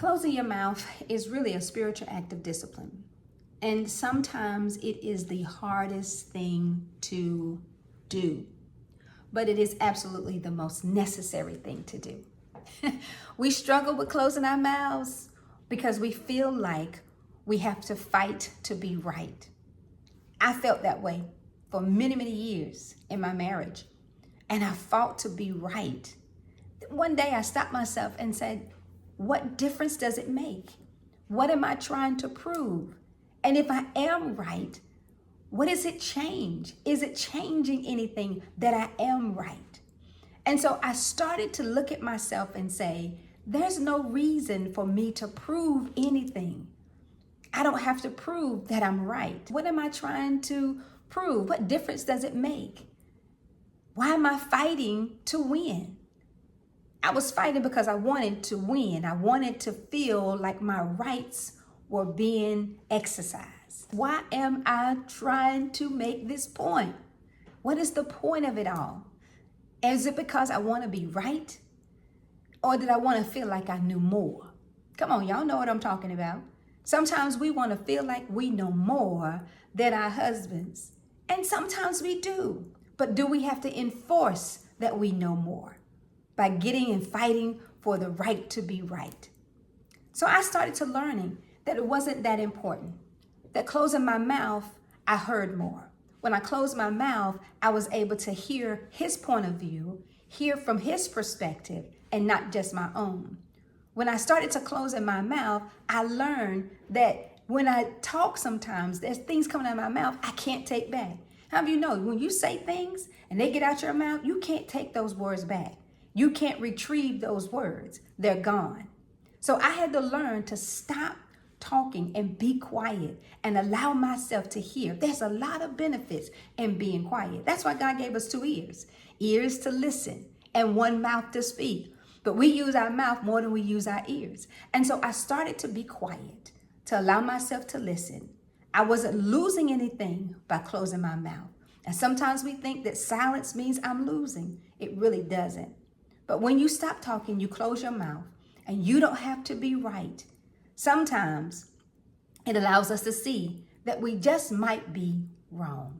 Closing your mouth is really a spiritual act of discipline. And sometimes it is the hardest thing to do, but it is absolutely the most necessary thing to do. We struggle with closing our mouths because we feel like we have to fight to be right. I felt that way for many, many years in my marriage, and I fought to be right. One day I stopped myself and said, what difference does it make? What am I trying to prove? And if I am right, what does it change? Is it changing anything that I am right? And so I started to look at myself and say, there's no reason for me to prove anything. I don't have to prove that I'm right. What am I trying to prove? What difference does it make? Why am I fighting to win? I was fighting because I wanted to win. I wanted to feel like my rights were being exercised. Why am I trying to make this point? What is the point of it all? Is it because I want to be right? Or did I want to feel like I knew more? Come on, y'all know what I'm talking about. Sometimes we want to feel like we know more than our husbands. And sometimes we do. But do we have to enforce that we know more by getting and fighting for the right to be right? So I started to learning that it wasn't that important. That closing my mouth, I heard more. When I closed my mouth, I was able to hear his point of view, hear from his perspective, and not just my own. When I started to close in my mouth, I learned that when I talk sometimes, there's things coming out of my mouth I can't take back. How do you know? When you say things and they get out your mouth, you can't take those words back. You can't retrieve those words. They're gone. So I had to learn to stop talking and be quiet and allow myself to hear. There's a lot of benefits in being quiet. That's why God gave us 2 ears. Ears to listen and one mouth to speak. But we use our mouth more than we use our ears. And so I started to be quiet, to allow myself to listen. I wasn't losing anything by closing my mouth. And sometimes we think that silence means I'm losing. It really doesn't. But when you stop talking, you close your mouth, and you don't have to be right. Sometimes it allows us to see that we just might be wrong.